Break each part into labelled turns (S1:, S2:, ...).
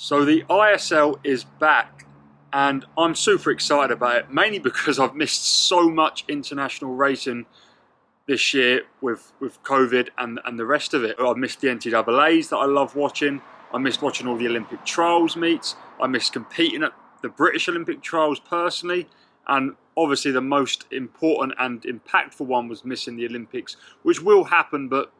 S1: So the ISL is back and I'm super excited about it, mainly because I've missed so much international racing this year with COVID and the rest of it. I've missed the NCAAs that I love watching. I missed watching all the Olympic trials meets. I missed competing at the British Olympic trials personally. And obviously the most important and impactful one was missing the Olympics, which will happen, but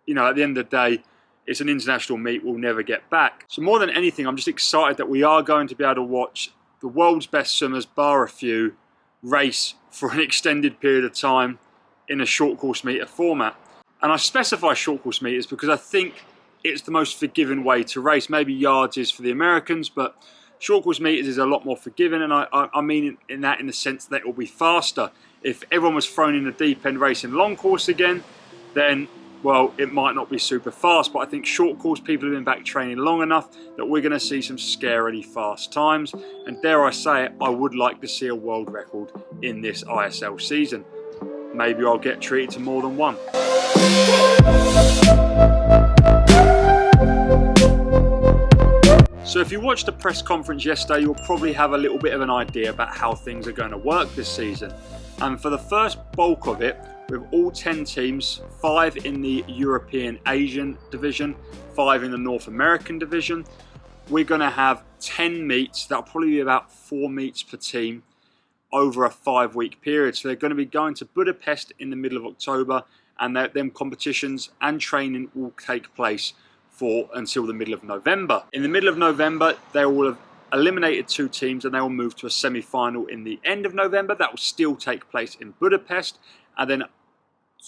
S1: you know, at the end of the day, it's an international meet we'll never get back. So more than anything, I'm just excited that we are going to be able to watch the world's best swimmers, bar a few, race for an extended period of time in a short course meter format. And I specify short course meters because I think it's the most forgiving way to race. Maybe yards is for the Americans, but short course meters is a lot more forgiving, and I mean in the sense that it will be faster. If everyone was thrown in the deep end racing long course again, then well, it might not be super fast, but I think short course people have been back training long enough that we're going to see some scarily fast times. And dare I say it, I would like to see a world record in this ISL season. Maybe I'll get treated to more than one. So if you watched the press conference yesterday, you'll probably have a little bit of an idea about how things are going to work this season. And for the first bulk of it, with all 10 teams, 5 in the European Asian division, 5 in the North American division, we're going to have 10 meets. That'll probably be about 4 meets per team over a 5-week period. So they're going to be going to Budapest in the middle of October, and them competitions and training will take place for until the middle of November. In the middle of November, they will have eliminated 2 teams and they will move to a semi-final in the end of November. That will still take place in Budapest. And then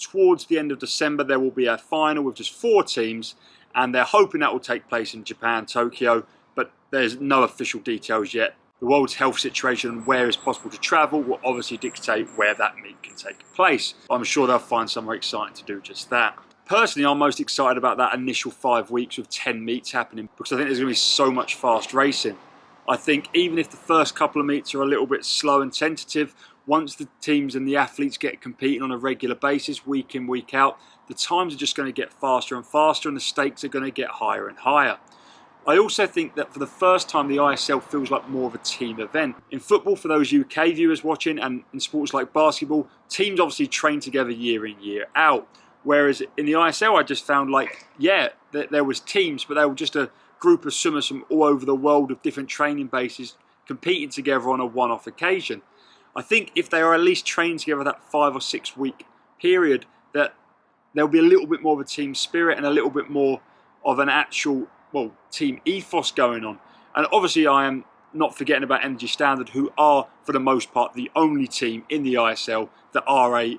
S1: towards the end of December, there will be a final with just 4 teams, and they're hoping that will take place in Japan, Tokyo, but there's no official details yet. The world's health situation and where it's possible to travel will obviously dictate where that meet can take place. I'm sure they'll find somewhere exciting to do just that. Personally, I'm most excited about that initial 5 weeks with 10 meets happening because I think there's going to be so much fast racing. I think even if the first couple of meets are a little bit slow and tentative, once the teams and the athletes get competing on a regular basis, week in, week out, the times are just going to get faster and faster and the stakes are going to get higher and higher. I also think that for the first time, the ISL feels like more of a team event. In football, for those UK viewers watching, and in sports like basketball, teams obviously train together year in, year out. Whereas in the ISL, I just found like, yeah, there was teams, but they were just a group of swimmers from all over the world of different training bases competing together on a one-off occasion. I think if they are at least training together that 5 or 6 week period, that there'll be a little bit more of a team spirit and a little bit more of an actual, well, team ethos going on. And obviously I am not forgetting about Energy Standard, who are, for the most part, the only team in the ISL that are a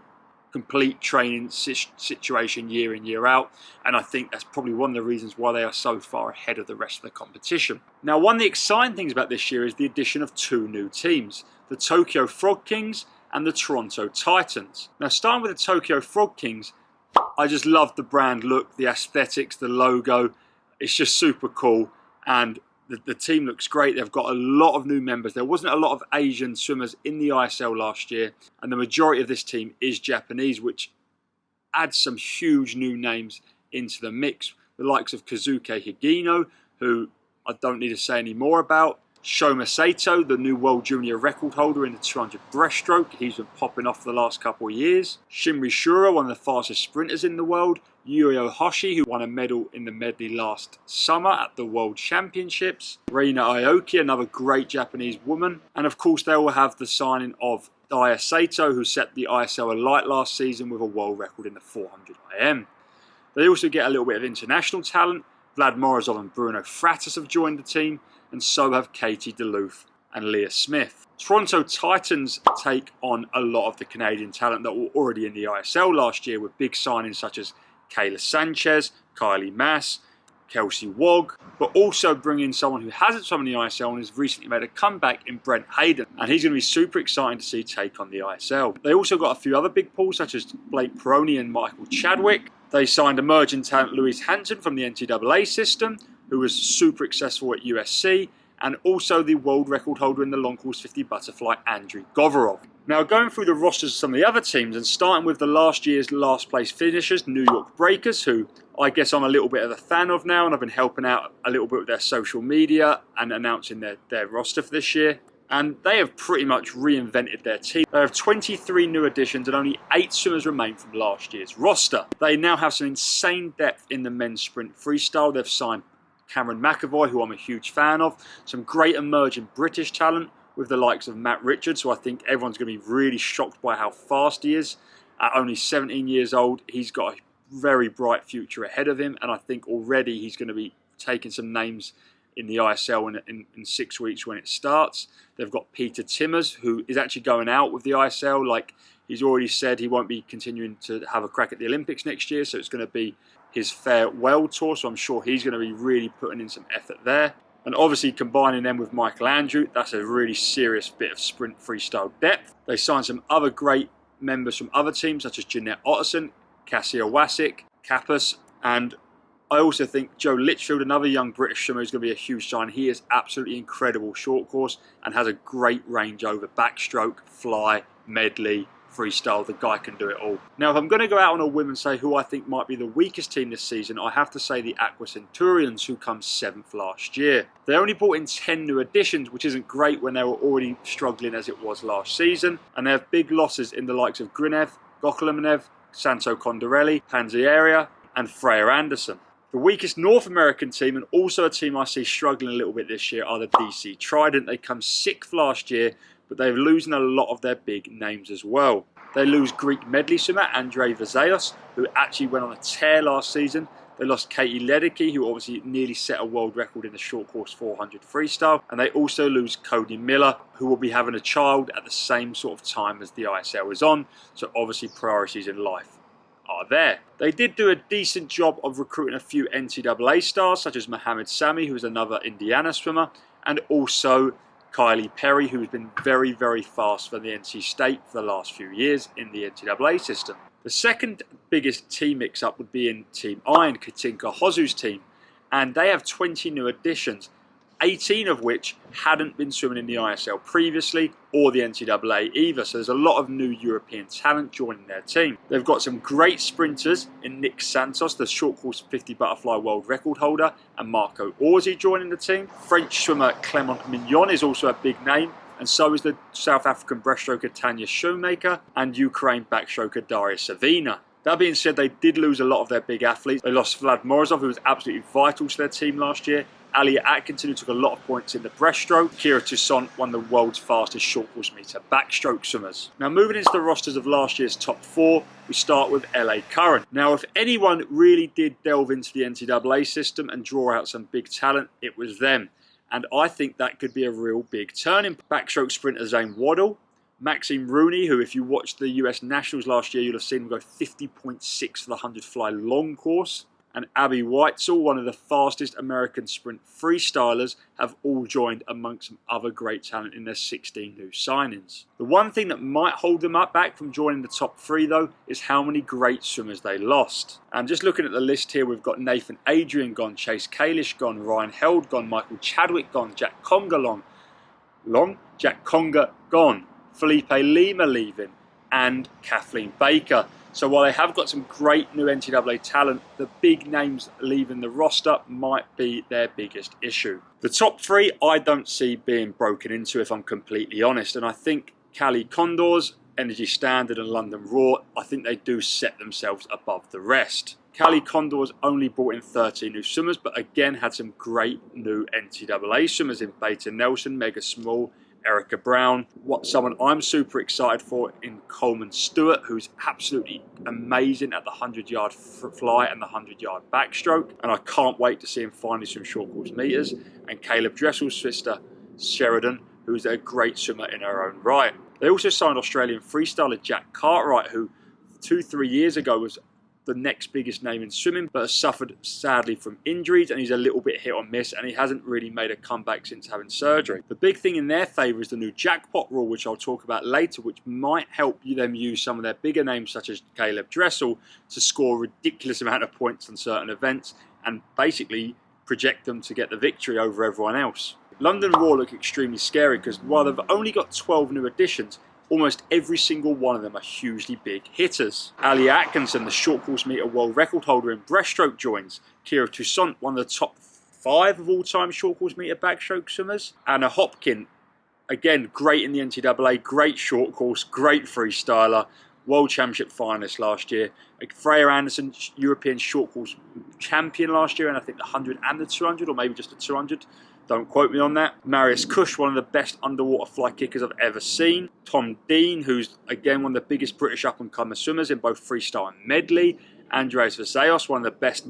S1: complete training situation year in, year out. And I think that's probably one of the reasons why they are so far ahead of the rest of the competition. Now, one of the exciting things about this year is the addition of 2 new teams, the Tokyo Frog Kings and the Toronto Titans. Now, starting with the Tokyo Frog Kings, I just love the brand look, the aesthetics, the logo. It's just super cool. And the team looks great. They've got a lot of new members. There wasn't a lot of Asian swimmers in the ISL last year, and the majority of this team is Japanese, which adds some huge new names into the mix. The likes of Kazuke Higino, who I don't need to say any more about. Shoma Sato, the new World Junior record holder in the 200 breaststroke. He's been popping off for the last couple of years. Shimri Shura, one of the fastest sprinters in the world. Yuri Hoshi, who won a medal in the medley last summer at the World Championships. Reina Aoki, another great Japanese woman. And of course, they will have the signing of Daya Sato, who set the ISL Elite last season with a world record in the 400 IM. They also get a little bit of international talent. Vlad Morozov and Bruno Fratus have joined the team, and so have Katie Duluth and Leah Smith. Toronto Titans take on a lot of the Canadian talent that were already in the ISL last year, with big signings such as Kayla Sanchez, Kylie Mass, Kelsey Wogg, but also bring in someone who hasn't swum in the ISL and has recently made a comeback in Brent Hayden, and he's going to be super exciting to see take on the ISL. They also got a few other big pulls such as Blake Peroni and Michael Chadwick. They signed emerging talent Louise Hanson from the NCAA system, who was super successful at USC, and also the world record holder in the long course 50 butterfly, Andrei Govorov. Now, going through the rosters of some of the other teams and starting with the last year's last place finishers, New York Breakers, who I guess I'm a little bit of a fan of now, and I've been helping out a little bit with their social media and announcing their roster for this year. And they have pretty much reinvented their team. They have 23 new additions and only 8 swimmers remain from last year's roster. They now have some insane depth in the men's sprint freestyle. They've signed Cameron McAvoy, who I'm a huge fan of. Some great emerging British talent with the likes of Matt Richards, who I think everyone's going to be really shocked by how fast he is. At only 17 years old, he's got a very bright future ahead of him, and I think already he's going to be taking some names in the ISL in 6 weeks when it starts. They've got Peter Timmers, who is actually going out with the ISL. Like, he's already said he won't be continuing to have a crack at the Olympics next year, so it's going to be his farewell tour, so I'm sure he's going to be really putting in some effort there. And obviously combining them with Michael Andrew, that's a really serious bit of sprint freestyle depth. They signed some other great members from other teams, such as Jeanette Otterson, Cassia Wasick, Kappas, and I also think Joe Litchfield, another young British swimmer, is going to be a huge sign. He is absolutely incredible short course and has a great range over backstroke, fly, medley, freestyle. The guy can do it all. Now, if I'm going to go out on a whim and say who I think might be the weakest team this season, I have to say the Aqua Centurions, who come 7th last year. They only brought in 10 new additions, which isn't great when they were already struggling as it was last season. And they have big losses in the likes of Grinev, Gokolomenev, Santo Condorelli, Panziaria, and Freya Anderson. The weakest North American team, and also a team I see struggling a little bit this year, are the DC Trident. They come 6th last year, but they're losing a lot of their big names as well. They lose Greek medley swimmer Andrei Vazeos, who actually went on a tear last season. They lost Katie Ledecky, who obviously nearly set a world record in the short course 400 freestyle. And they also lose Cody Miller, who will be having a child at the same sort of time as the ISL is on. So obviously priorities in life are there. They did do a decent job of recruiting a few NCAA stars, such as Mohamed Sami, who is another Indiana swimmer, and also Kylie Perry, who has been very, very fast for the NC State for the last few years in the NCAA system. The second biggest team mix-up would be in Team Iron, Katinka Hozu's team, and they have 20 new additions, 18 of which hadn't been swimming in the ISL previously or the NCAA either. So there's a lot of new European talent joining their team. They've got some great sprinters in Nick Santos, the short course 50 butterfly world record holder, and Marco Orsi joining the team. French swimmer Clement Mignon is also a big name, and so is the South African breaststroker Tanya Shoemaker and Ukraine backstroker Daria Savina. That being said, they did lose a lot of their big athletes. They lost Vlad Morozov, who was absolutely vital to their team last year. Alia Atkinson, who took a lot of points in the breaststroke. Kira Toussaint, one of the world's fastest short course meter backstroke swimmers. Now, moving into the rosters of last year's top 4, we start with LA Current. Now, if anyone really did delve into the NCAA system and draw out some big talent, it was them. And I think that could be a real big turning. Backstroke sprinter Zane Waddle, Maxime Rooney, who if you watched the US Nationals last year, you'll have seen him go 50.6 for the 100 fly long course. And Abby Weitzel, one of the fastest American sprint freestylers, have all joined amongst some other great talent in their 16 new signings. The one thing that might hold them back from joining the top 3 though is how many great swimmers they lost. And just looking at the list here, we've got Nathan Adrian gone, Chase Kalish gone, Ryan Held gone, Michael Chadwick gone, Jack Conga gone, Felipe Lima leaving, and Kathleen Baker. So while they have got some great new NCAA talent, the big names leaving the roster might be their biggest issue. The top 3 I don't see being broken into, if I'm completely honest, and I think Cali Condors, Energy Standard and London Raw, I think they do set themselves above the rest. Cali Condors only brought in 13 new swimmers, but again had some great new NCAA swimmers in Beta Nelson, Mega Small, Erica Brown. Someone I'm super excited for in Coleman Stewart, who's absolutely amazing at the 100-yard fly and the 100-yard backstroke, and I can't wait to see him finally swim short course meters. And Caleb Dressel's sister Sheridan, who's a great swimmer in her own right. They also signed Australian freestyler Jack Cartwright, who 2-3 years ago was the next biggest name in swimming, but has suffered sadly from injuries, and he's a little bit hit or miss, and he hasn't really made a comeback since having surgery. The big thing in their favour is the new jackpot rule, which I'll talk about later, which might help them use some of their bigger names, such as Caleb Dressel, to score a ridiculous amount of points on certain events and basically project them to get the victory over everyone else. London Raw look extremely scary because while they've only got 12 new additions, almost every single one of them are hugely big hitters. Ali Atkinson, the short course meter world record holder in breaststroke, joins. Kira Toussaint, one of the top 5 of all-time short course meter backstroke swimmers. Anna Hopkin, again, great in the NCAA, great short course, great freestyler, World Championship finalist last year. Freya Anderson, European short course champion last year, and I think the 100 and the 200, or maybe just the 200. Don't quote me on that. Marius Cush, one of the best underwater fly kickers I've ever seen. Tom Dean, who's again one of the biggest British up-and-comer swimmers in both freestyle and medley. Andreas Vazeos, one of the best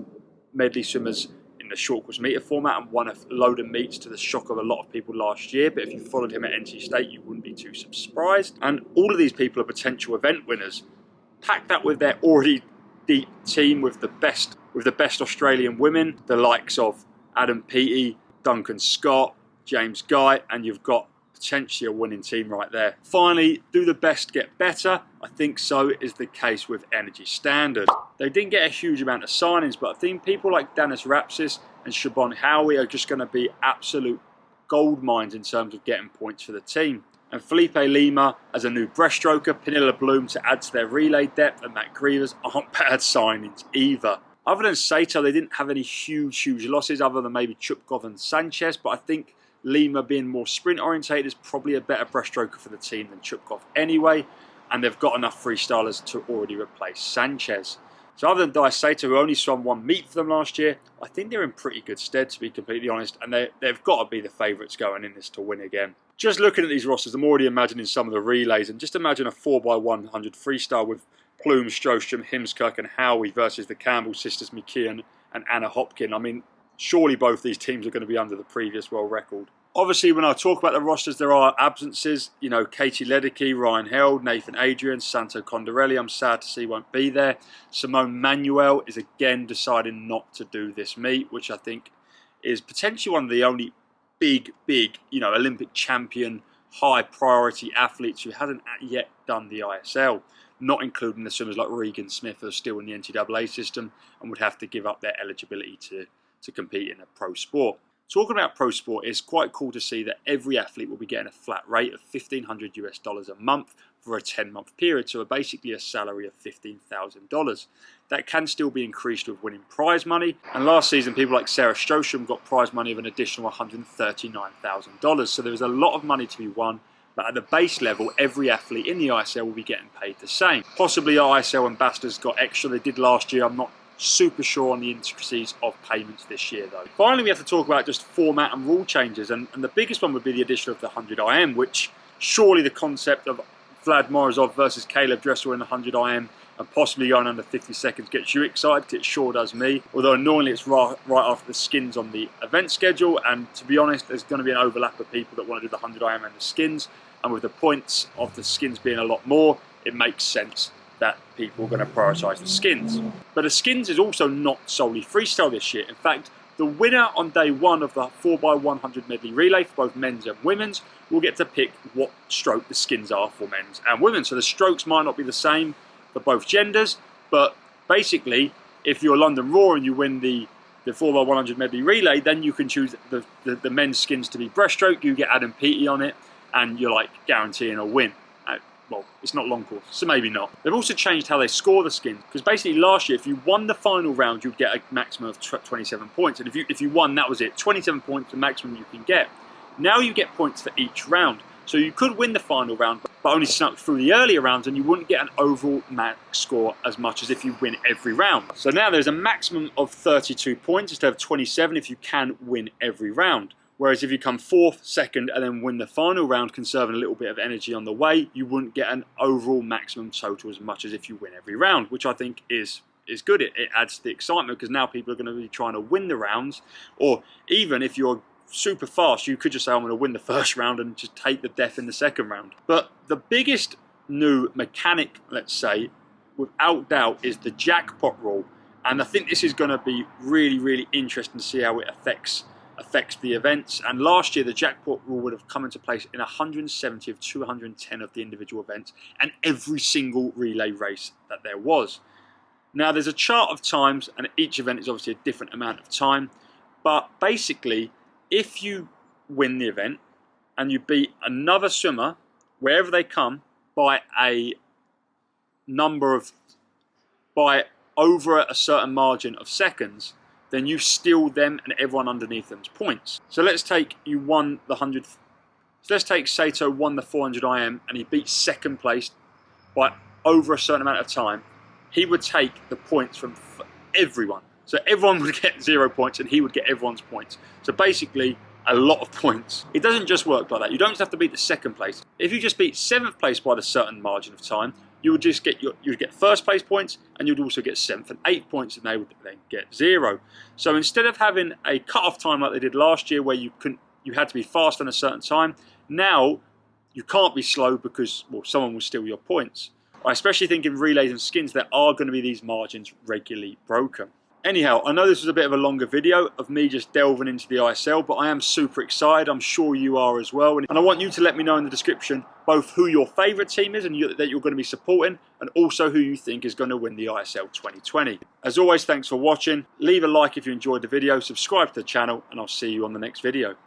S1: medley swimmers in the short course meter format, and won a load of meets to the shock of a lot of people last year. But if you followed him at NC State, you wouldn't be too surprised. And all of these people are potential event winners. Pack that with their already deep team with the best Australian women, the likes of Adam Peaty, Duncan Scott, James Guy, and you've got potentially a winning team right there. Finally, do the best get better? I think so is the case with Energy Standard. They didn't get a huge amount of signings, but I think people like Danis Rapsis and Siobhan Howie are just going to be absolute gold mines in terms of getting points for the team. And Felipe Lima as a new breaststroker, Pernilla Bloom to add to their relay depth, and Matt Grievous aren't bad signings either. Other than Sato, they didn't have any huge losses other than maybe Chupkov and Sanchez, but I think Lima being more sprint orientated is probably a better breaststroker for the team than Chupkov anyway, and they've got enough freestylers to already replace Sanchez. So other than Dai Sato, who only swam 1 meet for them last year, I think they're in pretty good stead, to be completely honest, and they've got to be the favourites going in this to win again. Just looking at these rosters, I'm already imagining some of the relays, and just imagine a 4x100 freestyle with Plume, Strostrom, Himskirk and Howie versus the Campbell sisters, McKeon and Anna Hopkin. I mean, surely both these teams are going to be under the previous world record. Obviously, when I talk about the rosters, there are absences. You know, Katie Ledecky, Ryan Held, Nathan Adrian, Santo Condorelli, I'm sad to see won't be there. Simone Manuel is again deciding not to do this meet, which I think is potentially one of the only big, you know, Olympic champion, high priority athletes who hasn't yet done the ISL, not including the swimmers like Regan Smith, who are still in the NCAA system and would have to give up their eligibility to compete in a pro sport. Talking about pro sport, it's quite cool to see that every athlete will be getting a flat rate of $1,500 US a month for a 10-month period, so basically a salary of $15,000. That can still be increased with winning prize money, and last season people like Sarah Strostrom got prize money of an additional $139,000, so there is a lot of money to be won. But at the base level, every athlete in the ISL will be getting paid the same. Possibly ISL ambassadors got extra, they did last year. I'm not super sure on the intricacies of payments this year though. Finally, we have to talk about just format and rule changes, and the biggest one would be the addition of the 100 IM, which surely the concept of Vlad Morozov versus Caleb Dressel in the 100 IM and possibly going under 50 seconds gets you excited. It sure does me, although normally it's right after the skins on the event schedule, and to be honest, there's going to be an overlap of people that want to do the 100 IM and the skins, and with the points of the skins being a lot more, it makes sense that people are going to prioritise the skins. But the skins is also not solely freestyle this year. In fact, the winner on day 1 of the 4x100 medley relay for both men's and women's will get to pick what stroke the skins are for men's and women's. So the strokes might not be the same for both genders, but basically, if you're London Raw and you win the 4x100 medley relay, then you can choose the men's skins to be breaststroke, you get Adam Peaty on it, and you're like guaranteeing a win. Well, it's not long course, so maybe not. They've also changed how they score the skins, because basically last year, if you won the final round, you'd get a maximum of 27 points. And if you won, that was it. 27 points, the maximum you can get. Now you get points for each round. So you could win the final round, but only snuck through the earlier rounds, and you wouldn't get an overall max score as much as if you win every round. So now there's a maximum of 32 points instead of 27 if you can win every round. Whereas if you come 4th, 2nd, and then win the final round, conserving a little bit of energy on the way, you wouldn't get an overall maximum total as much as if you win every round, which I think is good. It adds to the excitement, because now people are going to be trying to win the rounds, or even if you're super fast, you could just say, I'm going to win the first round and just take the death in the second round. But the biggest new mechanic, let's say, without doubt, is the jackpot rule. And I think this is going to be really interesting to see how it affects the events. And last year the jackpot rule would have come into place in 170 of 210 of the individual events and every single relay race that there was. Now there's a chart of times, and each event is obviously a different amount of time, but basically if you win the event and you beat another swimmer wherever they come by a number of, by over a certain margin of seconds, then you steal them and everyone underneath them's points. So let's take you won the 100. So let's take Sato won the 400 IM and he beat second place by over a certain amount of time. He would take the points from everyone. So everyone would get 0 points and he would get everyone's points. So basically a lot of points. It doesn't just work like that. You don't just have to beat the second place. If you just beat 7th place by a certain margin of time, you would just get you'd get 1st place points, and you'd also get 7th and 8th points, and they would then get 0. So instead of having a cut-off time like they did last year, where you had to be fast in a certain time, now you can't be slow because, well, someone will steal your points. I especially think in relays and skins there are going to be these margins regularly broken. Anyhow, I know this was a bit of a longer video of me just delving into the ISL, but I am super excited. I'm sure you are as well. And I want you to let me know in the description both who your favourite team is and that you're going to be supporting, and also who you think is going to win the ISL 2020. As always, thanks for watching. Leave a like if you enjoyed the video, subscribe to the channel, and I'll see you on the next video.